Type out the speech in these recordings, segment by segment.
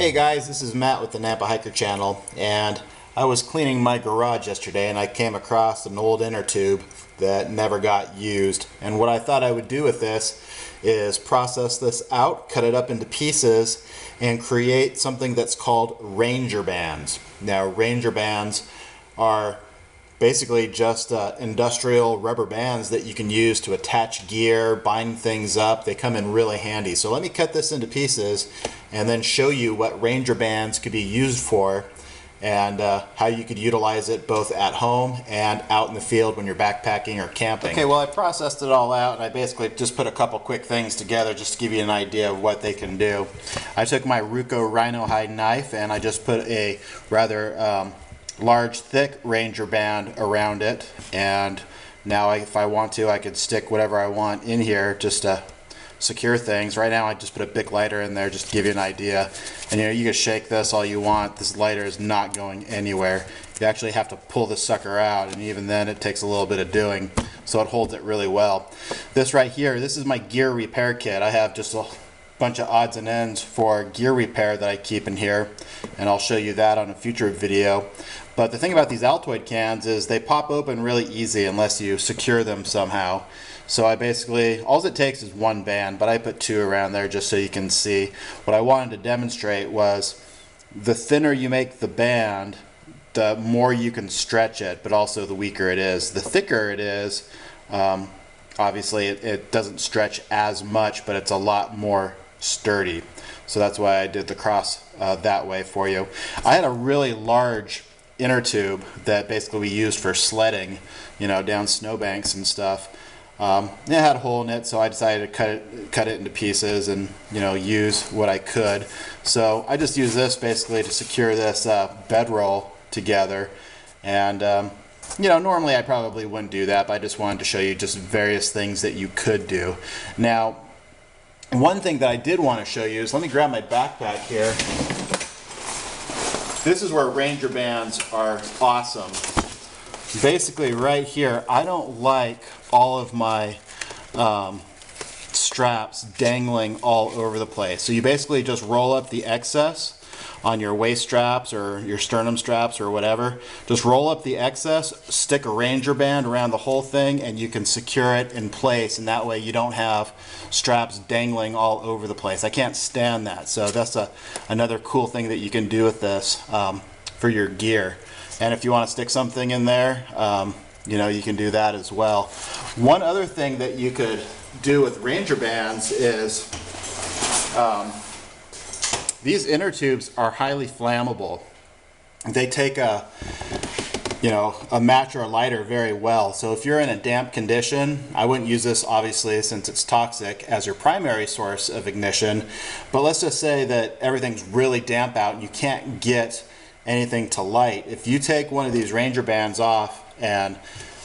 Hey guys, this is Matt with the Nampa Hiker channel, and I was cleaning my garage yesterday and I came across an old inner tube that never got used. And what I thought I would do with this is process this out, cut it up into pieces, and create something that's called Ranger bands. Now, Ranger bands are basically just industrial rubber bands that you can use to attach gear, bind things up. They come in really handy. So let me cut this into pieces and then show you what Ranger bands could be used for and how you could utilize it both at home and out in the field when you're backpacking or camping. Okay, well, I processed it all out and I basically just put a couple quick things together just to give you an idea of what they can do. I took my Ruco Rhino Hide knife and I just put a rather large thick Ranger band around it, and now if I want to, I could stick whatever I want in here just to secure things. Right now I just put a Bic lighter in there just to give you an idea, and you can shake this all you want. This lighter is not going anywhere. You actually have to pull the sucker out, and even then it takes a little bit of doing, so it holds it really well. This right here, this is my gear repair kit. I have just a bunch of odds and ends for gear repair that I keep in here, and I'll show you that on a future video. But the thing about these Altoid cans is they pop open really easy unless you secure them somehow. So I basically, all it takes is one band, but I put two around there just so you can see. What I wanted to demonstrate was the thinner you make the band, the more you can stretch it, but also the weaker it is. The thicker it is, obviously it doesn't stretch as much, but it's a lot more sturdy. So that's why I did the cross that way for you. I had a really large inner tube that basically we used for sledding, down snowbanks and stuff. It had a hole in it, so I decided to cut it into pieces and use what I could. So I just used this basically to secure this bedroll together, and normally I probably wouldn't do that, but I just wanted to show you just various things that you could do. Now, one thing that I did want to show you is, let me grab my backpack here. This is where Ranger bands are awesome. Basically right here, I don't like all of my straps dangling all over the place. So you basically just roll up the excess on your waist straps or your sternum straps or whatever. Just roll up the excess, stick a Ranger band around the whole thing, and you can secure it in place, and that way you don't have straps dangling all over the place. I can't stand that. So that's another cool thing that you can do with this for your gear. And if you want to stick something in there, you can do that as well. One other thing that you could do with Ranger bands is these inner tubes are highly flammable. They take a match or a lighter very well. So if you're in a damp condition, I wouldn't use this obviously since it's toxic as your primary source of ignition. But let's just say that everything's really damp out and you can't get anything to light. If you take one of these Ranger bands off and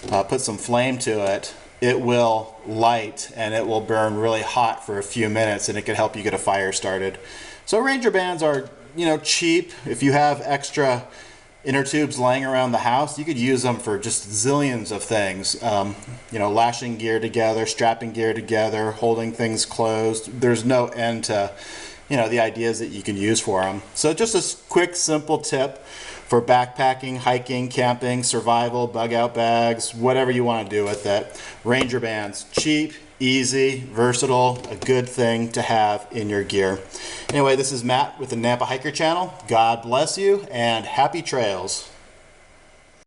put some flame to it, it will light and it will burn really hot for a few minutes, and it can help you get a fire started. So Ranger bands are cheap. If you have extra inner tubes laying around the house, you could use them for just zillions of things. Lashing gear together, strapping gear together, holding things closed. There's no end to the ideas that you can use for them. So just a quick, simple tip for backpacking, hiking, camping, survival, bug out bags, whatever you want to do with it. Ranger bands, cheap, easy, versatile, a good thing to have in your gear. Anyway, this is Matt with the Nampa Hiker channel. God bless you and happy trails.